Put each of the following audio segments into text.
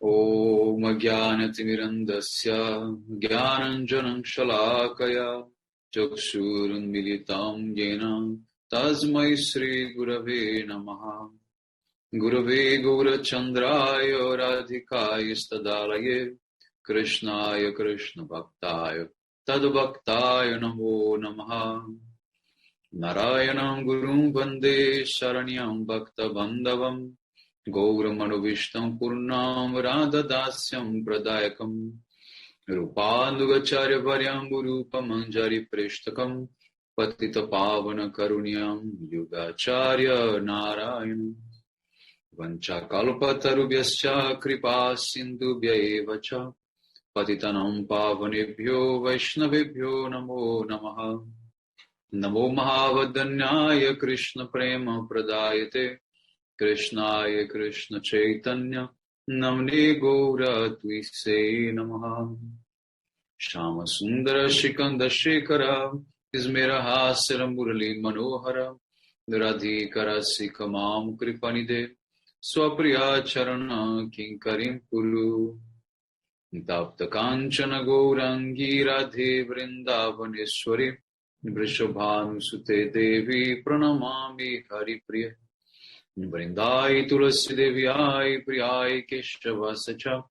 Om Jnanatimirandasya Jnananjanam Shalakaya Chakshurunmilitam Yena Tasmai Shri Gurave Namaha Gurave Gaurachandraya Radhikaya Stadalaye Krishnaya Krishna Bhaktaya Tadbhaktaya Namo Namaha Narayanam Gurum Vande Sharanyam Bhakta Bandhavam Gauramanu Vishtam Purnam Radha Dasyam Pradayakam Rupandugacharya Varyam Gurupa Manjari Preshtakam Patita Pavana Karunyam Yugacharya Narayana Vancha Kalpatarubhyascha Kripa Sindhubhya Evacha Patitanam Pavanebhyo Vaishnavebhyo Namo Namaha Namo Mahavadanyaya Krishna Prema Pradayate Krishnaya Krishna Chaitanya Namne Gaura Twise Namaha Shama Sundara Shikanda Shekara Ismera Hasara Murali Manohara Radhikara Sikamam Kripanide Swapriya Charana Kinkarim Pulu Tapta Kanchana Gaurangi Radhe Vrindavaneshwari Vrishabhanu Sute Devi Pranamami Hari Priya Vrindai Tulasi Devyai Priyai Keshava Sacha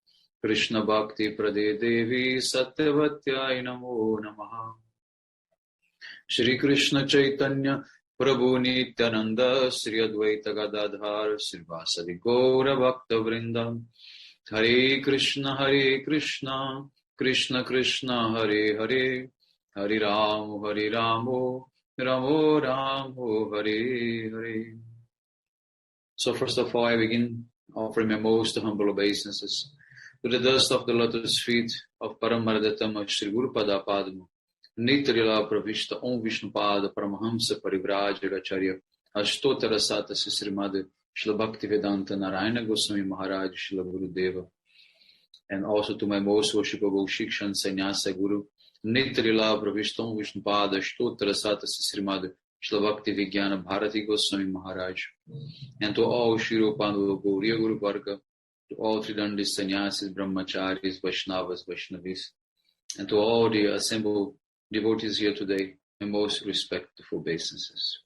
Krishna Bhakti Prade Devi Satyavatyai Namo Namaha Shri Krishna Chaitanya Prabhu Nityananda Sri Advaita Gadadhar Srivasadi Gaura Bhakta Vrindam Hare Krishna Krishna Krishna Hare Hare Hare Ramo Ramo Ramo Hare Hare. So first of all, I begin offering my most humble obeisances to the dust of the lotus feet of Paramaradatam Shri Guru Pada Padma, Nitrila Pravishta Om Vishnu Pada Paramahamsa Parivrajagacharya Ashtotara Sata Srimad Srila Bhaktivedanta Narayana Goswami Maharaj Srila Gurudeva, and also to my most worshipable Shikshan Sannyasa Guru, Nitrila Pravishta Om Vishnu Pada Ashtotara Sata Srimad Srila Bhakti Vigyana Bharati Goswami Maharaj, and to all Shri Rupananda Gauriya Guru Varga, to all Tridandi Sannyasis, Brahmacharis, Vaishnavas, Vaishnavis, and to all the assembled devotees here today, my most respectful obeisances.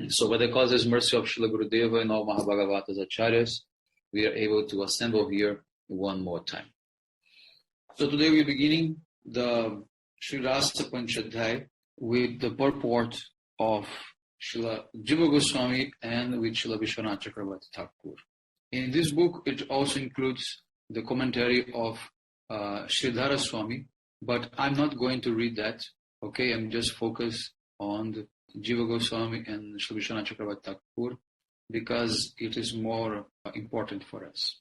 So by the causeless mercy of Srila Gurudeva and all Mahabhagavatas Acharyas, we are able to assemble here one more time. So today we are beginning the Sri Rasa Pancadhyayi with the purport of Srila JIva Goswami and with Srila Visvanatha Chakravarti Thakur. In this book, it also includes the commentary of Sridhara Swami, but I'm not going to read that. Okay, I'm just focused on the JIva Goswami and Srila Visvanatha Chakravarti Thakur because it is more important for us.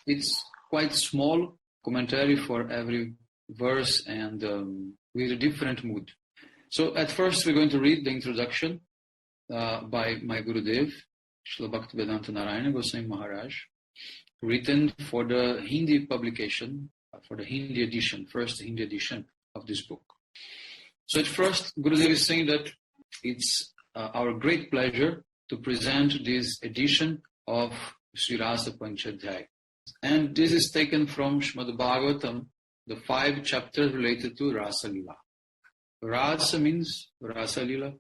It's quite small commentary for every verse and with a different mood. So at first we're going to read the introduction by my Gurudev, Srila Bhaktivedanta Narayana Goswami Maharaj, written for the Hindi publication, for the Hindi edition, first Hindi edition of this book. So at first, Gurudev is saying that it's our great pleasure to present this edition of Sri Rasa Pancadhyayi. And this is taken from Srimad Bhagavatam, the 5 chapters related to Rasa Lila. Rasa means Rasa Lila,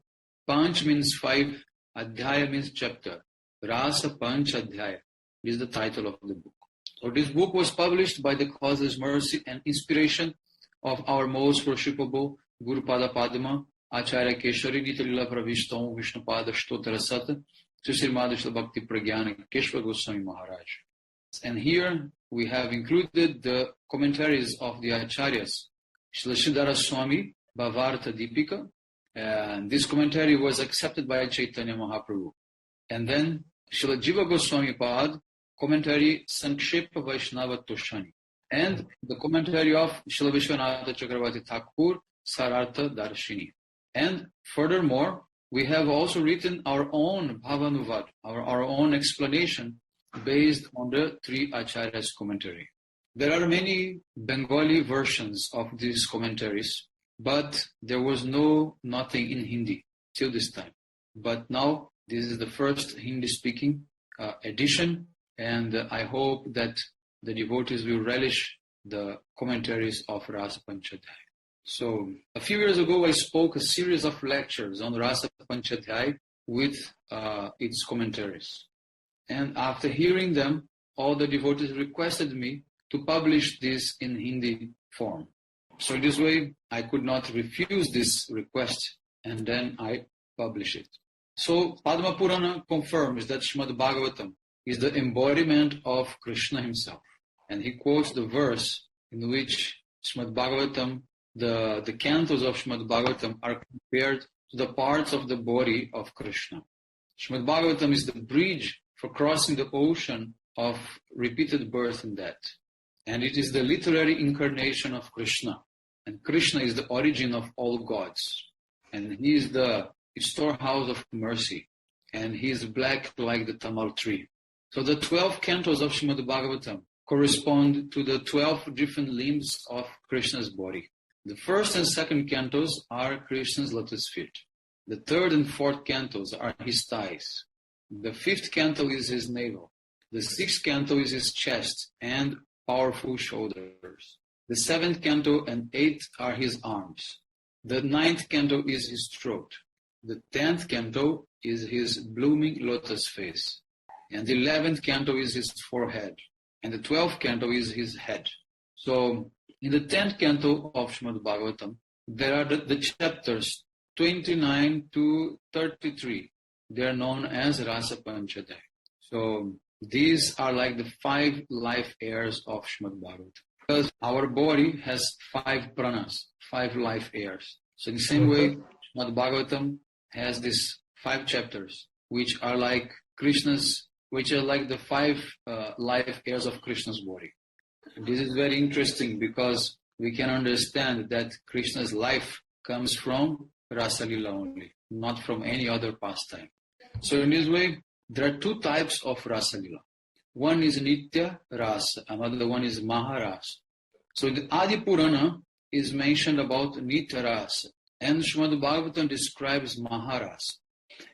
Panch means 5, Adhyaya means chapter. Rasa Pancadhyayi is the title of the book. So this book was published by the causeless mercy and inspiration of our most worshipable Guru Pada Padma, Acharya Keshari Nitalila Pravishtam Vishnu Pada Shtotara Sata, Srimad Srila Bhakti Pragyana Keshava Goswami Maharaj. And here we have included the commentaries of the Acharyas, Srila Sridhara Swami, Bhavartha Deepika, and this commentary was accepted by Chaitanya Mahaprabhu. And then Srila JIva Goswami Pad, commentary Sankshepa Vaishnava Toshani, and the commentary of Srila Visvanatha Chakravarti Thakur, Sarartha Darshini. And furthermore, we have also written our own Bhavanuvad, our own explanation based on the 3 Acharyas' commentary. There are many Bengali versions of these commentaries, but there was nothing in Hindi till this time. But now this is the first Hindi-speaking edition, and I hope that the devotees will relish the commentaries of Rasa Pancadhyayi. So, a few years ago, I spoke a series of lectures on Rasa Pancadhyayi with its commentaries. And after hearing them, all the devotees requested me to publish this in Hindi form. So in this way, I could not refuse this request, and then I publish it. So Padma Purana confirms that Srimad Bhagavatam is the embodiment of Krishna himself. And he quotes the verse in which Srimad Bhagavatam, the cantos of Srimad Bhagavatam are compared to the parts of the body of Krishna. Srimad Bhagavatam is the bridge for crossing the ocean of repeated birth and death. And it is the literary incarnation of Krishna. And Krishna is the origin of all gods. And he is the storehouse of mercy. And he is black like the tamal tree. So the 12 cantos of Srimad Bhagavatam correspond to the 12 different limbs of Krishna's body. The first and second cantos are Krishna's lotus feet. The third and fourth cantos are his thighs. The fifth canto is his navel. The sixth canto is his chest and powerful shoulders. The seventh canto and eighth are his arms. The ninth canto is his throat. The 10th canto is his blooming lotus face. And the 11th canto is his forehead. And the 12th canto is his head. So, in the 10th canto of Srimad Bhagavatam, there are the chapters 29 to 33. They are known as Rasa Pancadhyayi. So, these are like the 5 life airs of Srimad Bhagavatam. Because our body has 5 pranas, 5 life airs. So in the same way, Srimad Bhagavatam has these 5 chapters, which are like the 5 life airs of Krishna's body. This is very interesting because we can understand that Krishna's life comes from Rasa Lila only, not from any other pastime. So in this way, there are 2 types of Rasa Lila. One is Nitya Rasa, another one is Maharasa. So in the Adi Purana is mentioned about Nitya Rasa, and Srimad Bhagavatam describes Maharasa.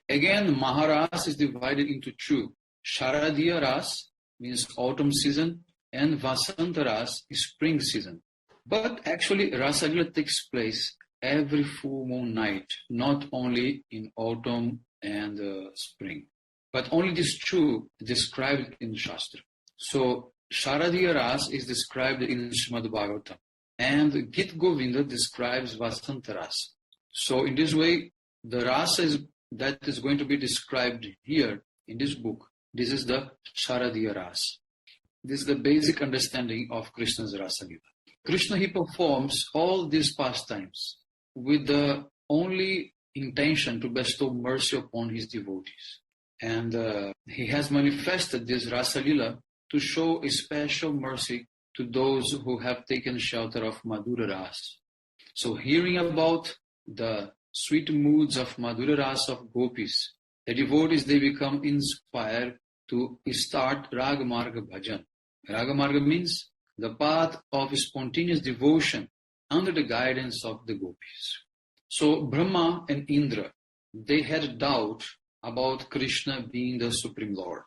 Again, Maharasa is divided into 2. Sharadiya Rasa means autumn season, and Vasanta Rasa is spring season. But actually, Rasa Lila takes place every full moon night, not only in autumn and spring. But only these 2 described in Shastra. So, Sharadiya Rasa is described in Srimad Bhagavatam. And Gita Govinda describes Vasanta Rasa. So, in this way, the rasa that is going to be described here in this book, this is the Sharadiya Rasa. This is the basic understanding of Krishna's Rasa Lila. Krishna, he performs all these pastimes with the only intention to bestow mercy upon his devotees. And he has manifested this Rasa Lila to show a special mercy to those who have taken shelter of Madhura Rasa. So hearing about the sweet moods of Madhura Rasa of gopis, the devotees, they become inspired to start Ragamarga Bhajan. Ragamarga means the path of spontaneous devotion under the guidance of the gopis. So Brahma and Indra, they had doubt about Krishna being the Supreme Lord.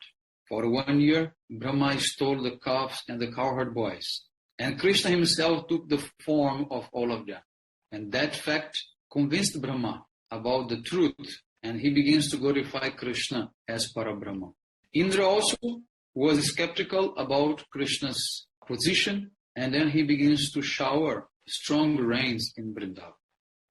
For 1 year, Brahma stole the calves and the cowherd boys, and Krishna himself took the form of all of them. And that fact convinced Brahma about the truth, and he begins to glorify Krishna as Parabrahma. Indra also was skeptical about Krishna's position, and then he begins to shower strong rains in Vrindavan.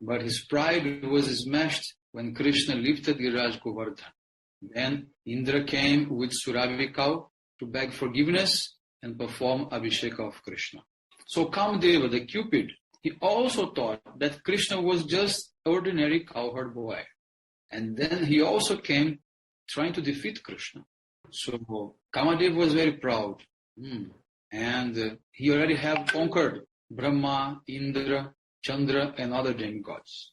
But his pride was smashed when Krishna lifted Giraj Govardhan. Then Indra came with Surabhi cow to beg forgiveness and perform Abhishek of Krishna. So Kamdeva, the Cupid, he also thought that Krishna was just ordinary cowherd boy. And then he also came trying to defeat Krishna. So Kamadeva was very proud. And he already had conquered Brahma, Indra, Chandra, and other demigods.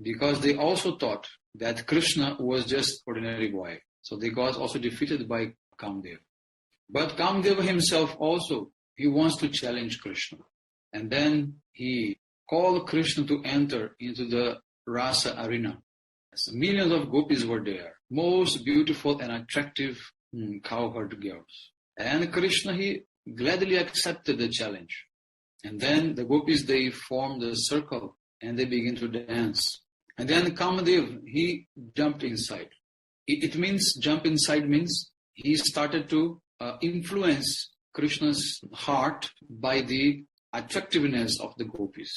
Because they also thought that Krishna was just ordinary boy. So they got also defeated by Kamdeva. But Kamdeva himself also, he wants to challenge Krishna. And then he called Krishna to enter into the Rasa arena. So millions of gopis were there, most beautiful and attractive cowherd girls. And Krishna, he gladly accepted the challenge. And then the gopis, they formed a circle and they began to dance. And then Kamadev, he jumped inside. It means, jump inside means he started to influence Krishna's heart by the attractiveness of the gopis.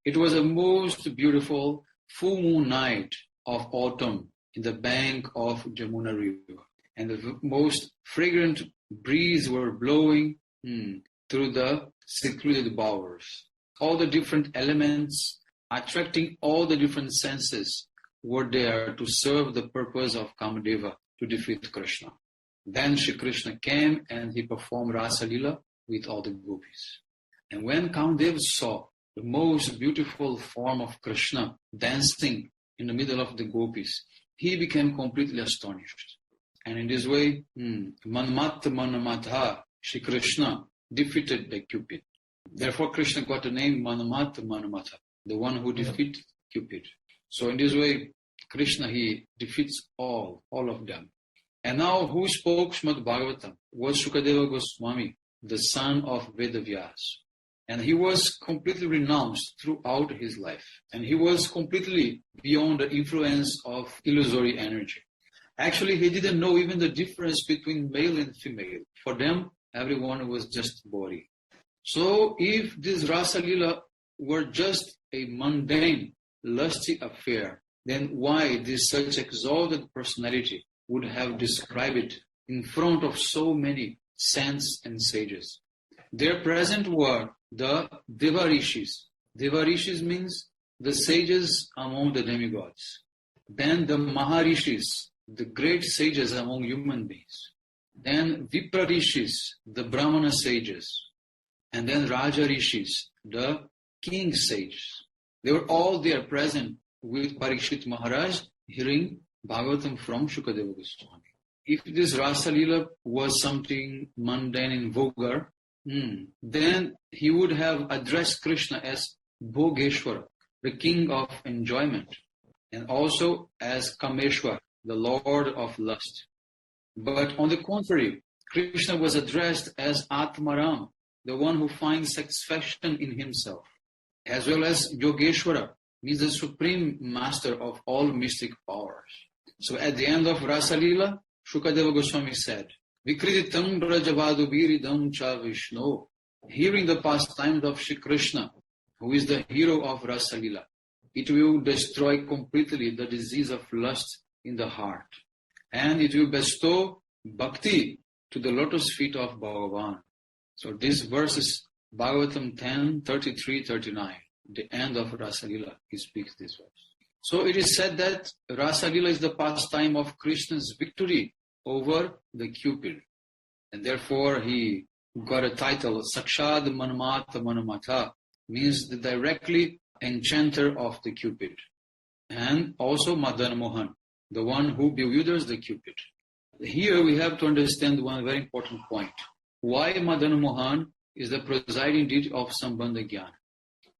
It was a most beautiful full moon night of autumn in the bank of Jamuna river. And the most fragrant breeze were blowing through the secluded bowers. All the different elements attracting all the different senses were there to serve the purpose of Kamadeva to defeat Krishna. Then Shri Krishna came and he performed Rasa Lila with all the gopis. And when Kamadeva saw the most beautiful form of Krishna dancing in the middle of the gopis, he became completely astonished. And in this way, Manmatha, Shri Krishna defeated the Cupid. Therefore, Krishna got the name Manmatha, the one who defeated Cupid. So in this way, Krishna, he defeats all of them. And now who spoke Srimad Bhagavatam was Shukadeva Goswami, the son of Vedavyas. And he was completely renounced throughout his life. And he was completely beyond the influence of illusory energy. Actually, he didn't know even the difference between male and female. For them, everyone was just body. So if this Rasa Lila were just a mundane, lusty affair, then why this such exalted personality would have described it in front of so many saints and sages? There present were the Devarishis. Devarishis means the sages among the demigods. Then the Maharishis, the great sages among human beings. Then Viprarishis, the Brahmana sages. And then Rajarishis, the king sages. They were all there present with Parikshit Maharaj hearing Bhagavatam from Shukadeva Goswami. If this Rasa Lila was something mundane and vulgar, then he would have addressed Krishna as Bhogeshwara, the king of enjoyment, and also as Kameshwar, the lord of lust. But on the contrary, Krishna was addressed as Atmaram, the one who finds satisfaction in himself, as well as Yogeshwara, means the supreme master of all mystic powers. So at the end of Rasa Lila, Shukadeva Goswami said, Vikriditam Brajavadu Viridam Cha Vishnu. Hearing the pastimes of Shri Krishna, who is the hero of Rasa Lila, it will destroy completely the disease of lust in the heart. And it will bestow bhakti to the lotus feet of Bhagavan. So this verse is Bhagavatam 10, 33, 39. The end of Rasa Lila, he speaks this verse. So it is said that Rasa Lila is the pastime of Krishna's victory over the Cupid. And therefore he got a title, Sakshad Manmata Manamatha, means the directly enchanter of the Cupid. And also Madan Mohan, the one who bewilders the Cupid. Here we have to understand one very important point. Why Madan Mohan is the presiding deity of Sambandha Jnana.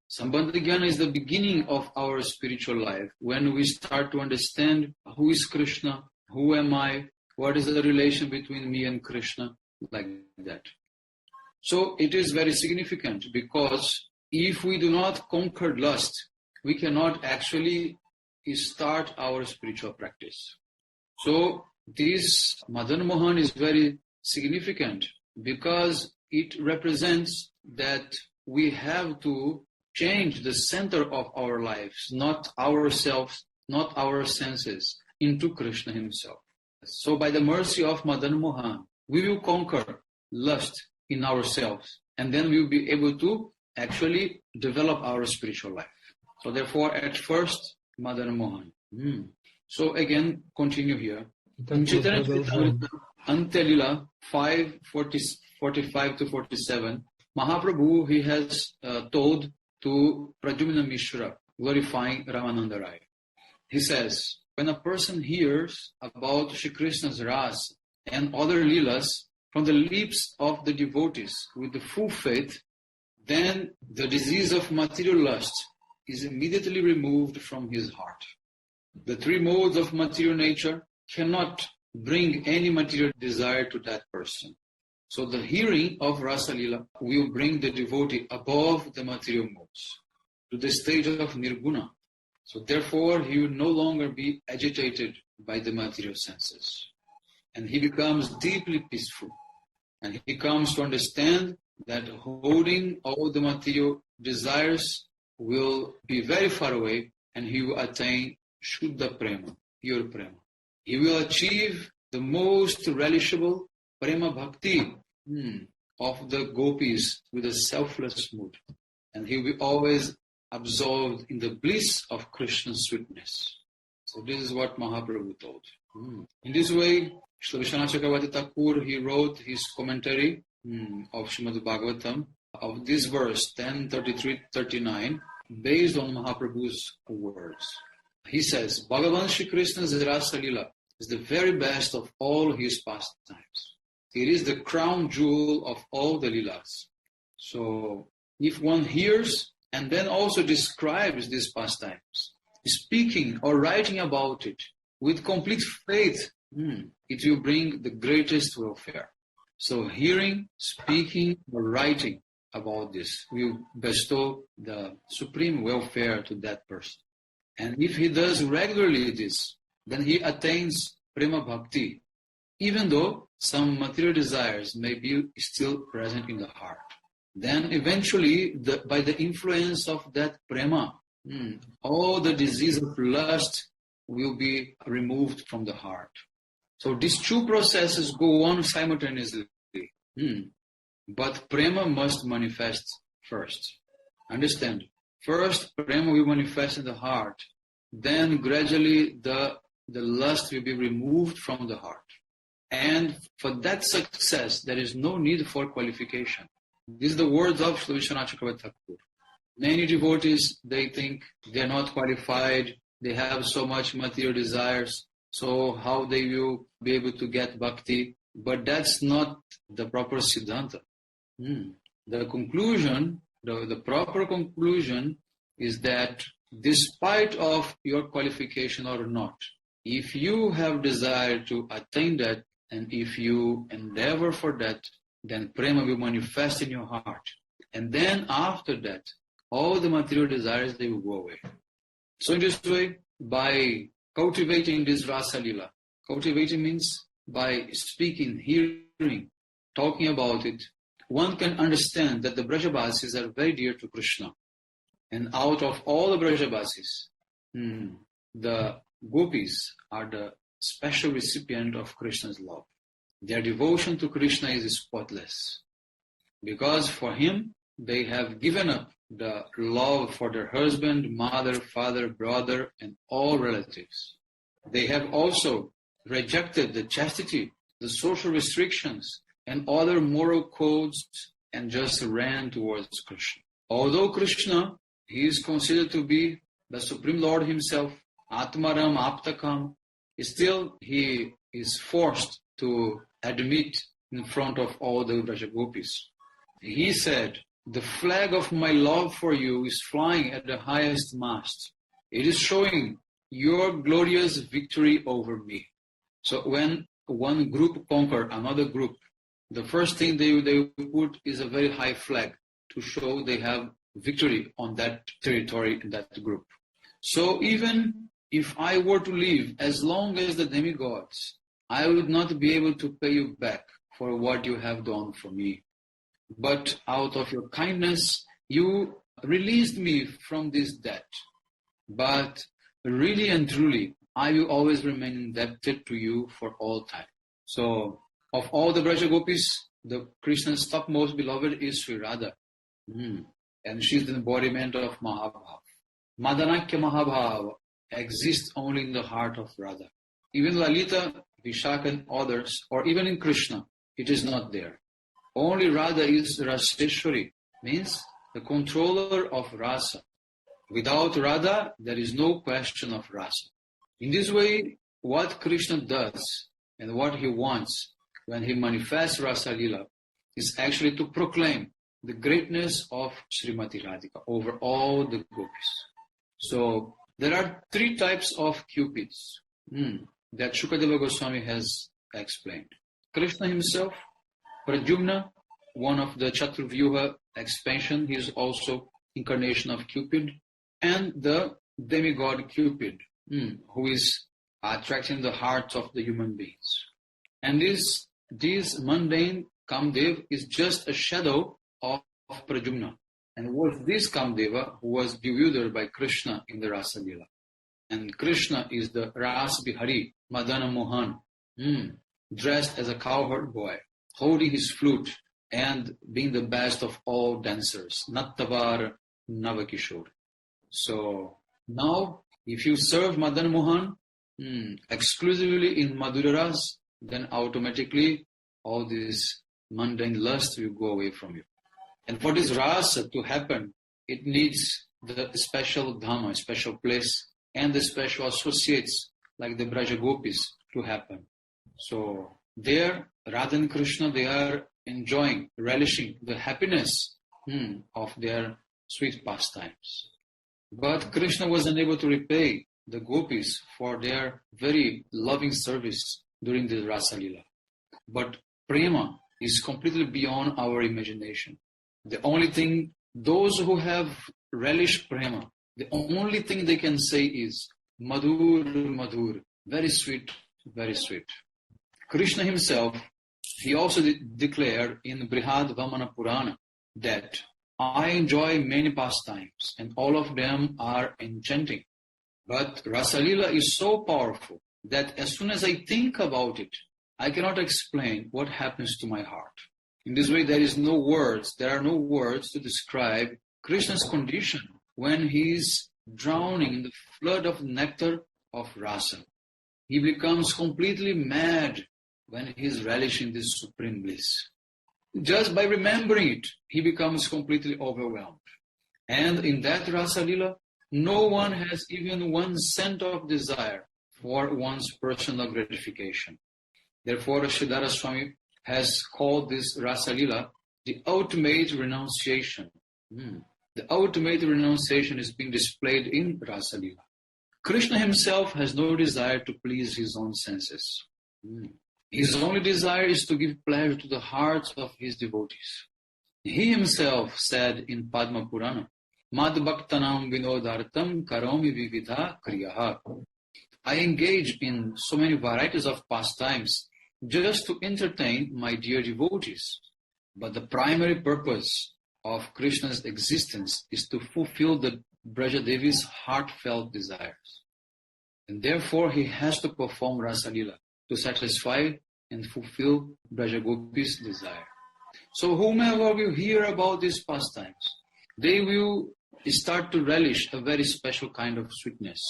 Sambandha Jnana is the beginning of our spiritual life, when we start to understand who is Krishna, who am I, what is the relation between me and Krishna, like that. So it is very significant, because if we do not conquer lust, we cannot actually start our spiritual practice. So this Madan Mohan is very significant, because it represents that we have to change the center of our lives, not ourselves, not our senses, into Krishna himself. So by the mercy of Madan Mohan, we will conquer lust in ourselves, and then we will be able to actually develop our spiritual life. So therefore, at first, Madan Mohan. So again, continue here. Antelila 5:45 to 47, Mahaprabhu, he has told to Pradyumna Mishra, glorifying Ramananda Rai. He says, when a person hears about Shri Krishna's Rasa and other Leelas from the lips of the devotees with the full faith, then the disease of material lust is immediately removed from his heart. The three modes of material nature cannot bring any material desire to that person. So the hearing of Rasa Lila will bring the devotee above the material modes, to the stage of nirguna. So therefore, he will no longer be agitated by the material senses. And he becomes deeply peaceful. And he comes to understand that holding all the material desires will be very far away, and he will attain Shuddha Prema, pure Prema. He will achieve the most relishable Prema Bhakti of the gopis with a selfless mood. And he will be always absorbed in the bliss of Krishna's sweetness. So this is what Mahaprabhu told. In this way, Srila Visvanatha Chakravarti Thakur, he wrote his commentary of Srimad Bhagavatam of this verse 10:33-39 based on Mahaprabhu's words. He says, Bhagavan Shri Krishna's Rasa Lila is the very best of all his pastimes. It is the crown jewel of all the Lilas. So if one hears and then also describes these pastimes, speaking or writing about it with complete faith, it will bring the greatest welfare. So hearing, speaking, or writing about this will bestow the supreme welfare to that person. And if he does regularly this, then he attains Prema Bhakti, even though some material desires may be still present in the heart. Then eventually, by the influence of that Prema, all the disease of lust will be removed from the heart. So these two processes go on simultaneously. But Prema must manifest first. Understand? First, Prema will manifest in the heart. Then gradually the lust will be removed from the heart. And for that success, there is no need for qualification. These are the words of Srila Visvanatha Chakravarti Thakur. Many devotees, they think they are not qualified, they have so much material desires, so how they will be able to get bhakti? But that's not the proper siddhanta. The conclusion, the proper conclusion is that despite of your qualification or not, if you have desire to attain that, and if you endeavor for that, then Prema will manifest in your heart. And then after that, all the material desires, they will go away. So in this way, by cultivating this Rasa Lila, cultivating means by speaking, hearing, talking about it, one can understand that the Brajabasis are very dear to Krishna. And out of all the Brajabasis, the gopis are the special recipient of Krishna's love. Their devotion to Krishna is spotless. Because for him, they have given up the love for their husband, mother, father, brother, and all relatives. They have also rejected the chastity, the social restrictions, and other moral codes, and just ran towards Krishna. Although Krishna, he is considered to be the Supreme Lord himself, Atmaram Aptakam, still he is forced to admit in front of all the Brajagopis. He said, the flag of my love for you is flying at the highest mast. It is showing your glorious victory over me. So when one group conquer another group, the first thing they put is a very high flag to show they have victory on that territory in that group. So even if I were to live as long as the demigods, I would not be able to pay you back for what you have done for me. But out of your kindness, you released me from this debt. But really and truly, I will always remain indebted to you for all time. So, of all the Brajagopis, the Krishna's topmost beloved is Sri Radha. And she's the embodiment of Mahabhava. Madanakya Mahabhava exists only in the heart of Radha. Even Lalita, Vishaka and others, or even in Krishna, it is not there. Only Radha is Raseshwari, means the controller of Rasa. Without Radha, there is no question of Rasa. In this way, what Krishna does and what he wants when he manifests Rasa Lila is actually to proclaim the greatness of Srimati Radhika over all the gopis. So, there are three types of cupids that Shukadeva Goswami has explained. Krishna himself, Pradyumna, one of the Chakravarti expansion, he is also incarnation of Cupid, and the demigod Cupid, who is attracting the hearts of the human beings. And this mundane Kamdev is just a shadow of Pradyumna. And was this Kamdeva who was bewildered by Krishna in the Rasa Lila. And Krishna is the Ras Bihari, Madana Mohan, dressed as a cowherd boy, holding his flute and being the best of all dancers, Nattavar Navakishore. So now, if you serve Madan Mohan exclusively in Madhura Ras, then automatically all this mundane lust will go away from you. And for this rasa to happen, it needs the special dhamma, special place, and the special associates like the Braja Gopis to happen. So there, Radha and Krishna, they are enjoying, relishing the happiness of their sweet pastimes. But Krishna was unable to repay the gopis for their very loving service during the Rasa Lila. But prema is completely beyond our imagination. The only thing, those who have relished prema, the only thing they can say is Madhur, Madhur, very sweet, very sweet. Krishna himself, he also declared in Brihad Vamana Purana that I enjoy many pastimes and all of them are enchanting. But Rasa Lila is so powerful that as soon as I think about it, I cannot explain what happens to my heart. In this way, there are no words to describe Krishna's condition when he is drowning in the flood of nectar of rasa. He becomes completely mad when he is relishing this supreme bliss. Just by remembering it, he becomes completely overwhelmed. And in that Rasa Lila, no one has even 1 cent of desire for one's personal gratification. Therefore, Sridhara Swami has called this Rasa Lila the ultimate renunciation. The ultimate renunciation is being displayed in Rasa Lila. Krishna himself has no desire to please his own senses. His only desire is to give pleasure to the hearts of his devotees. He himself said in Padma Purana, Mad Bhaktanam Vinodartam Karomi Vividha Kriyaha. I engage in so many varieties of pastimes just to entertain my dear devotees. But the primary purpose of Krishna's existence is to fulfill the Brajadevi's heartfelt desires. And therefore he has to perform Rasa Lila to satisfy and fulfill Brajagopi's desire. So whomever will hear about these pastimes, they will start to relish a very special kind of sweetness.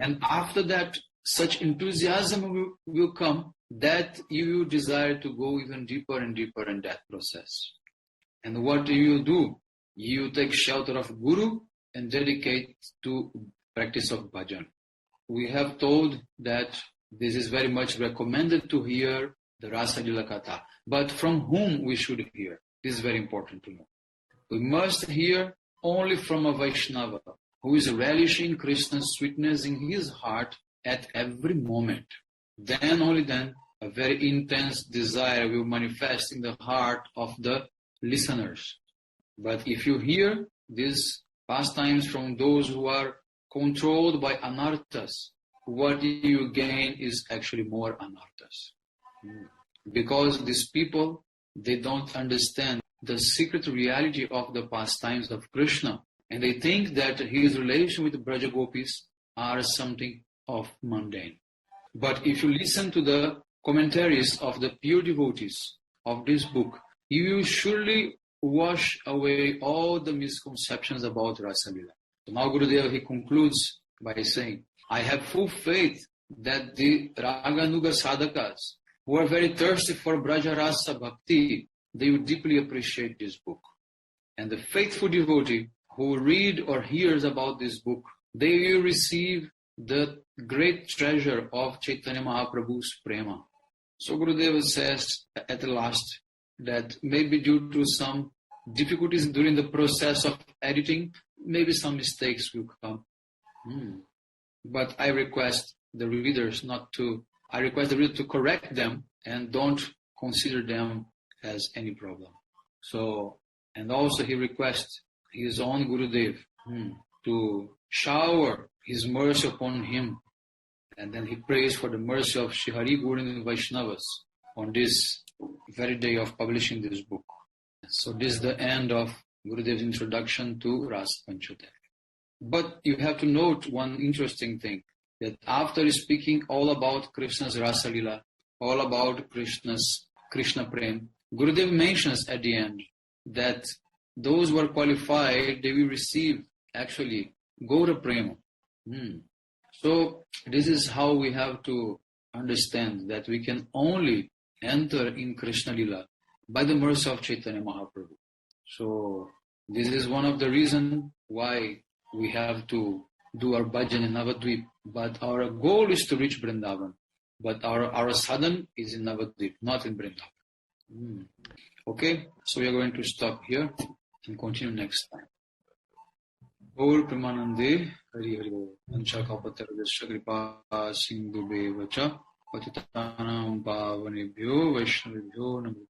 And after that, such enthusiasm will come that you will desire to go even deeper and deeper in that process. And what do you do? You take shelter of Guru and dedicate to practice of bhajan. We have told that this is very much recommended to hear the Rasa Lila Katha. But from whom we should hear? This is very important to know. We must hear only from a Vaishnava who is relishing Krishna's sweetness in his heart at every moment. Then, only then, a very intense desire will manifest in the heart of the listeners. But if you hear these pastimes from those who are controlled by anarthas, what you gain is actually more anarthas. Because these people, they don't understand the secret reality of the pastimes of Krishna. And they think that his relation with the Braja Gopis are something of mundane. But if you listen to the commentaries of the pure devotees of this book, you will surely wash away all the misconceptions about Rasa Lila. So now Gurudev, he concludes by saying, I have full faith that the Raganuga sadhakas who are very thirsty for Braja Rasa Bhakti, they will deeply appreciate this book. And the faithful devotee who read or hears about this book, they will receive the great treasure of Chaitanya Mahaprabhu's prema. So Gurudeva says at the last that maybe due to some difficulties during the process of editing, maybe some mistakes will come. But I request the reader to correct them and don't consider them has any problem. So, and also he requests his own Gurudev to shower his mercy upon him. And then he prays for the mercy of Shri Hari Gaudiya Vaishnavas on this very day of publishing this book. So this is the end of Gurudev's introduction to Rasa Pancadhyayi. But you have to note one interesting thing, that after speaking all about Krishna's Rasa Lila, all about Krishna Prem, Gurudev mentions at the end that those who are qualified, they will receive actually Gaura Prema. So this is how we have to understand that we can only enter in Krishna Lila by the mercy of Chaitanya Mahaprabhu. So this is one of the reasons why we have to do our bhajan in Navadvip. But our goal is to reach Vrindavan. But our sadhan is in Navadvip, not in Vrindavan. Okay, so we are going to stop here and continue next time. Gaur Premanande Hari Hari Bol. Ancha Kalpatarvasya Kripa Sindhu Bevacha Patitanam Pavanebhyo Vaishnavibhyo Namo.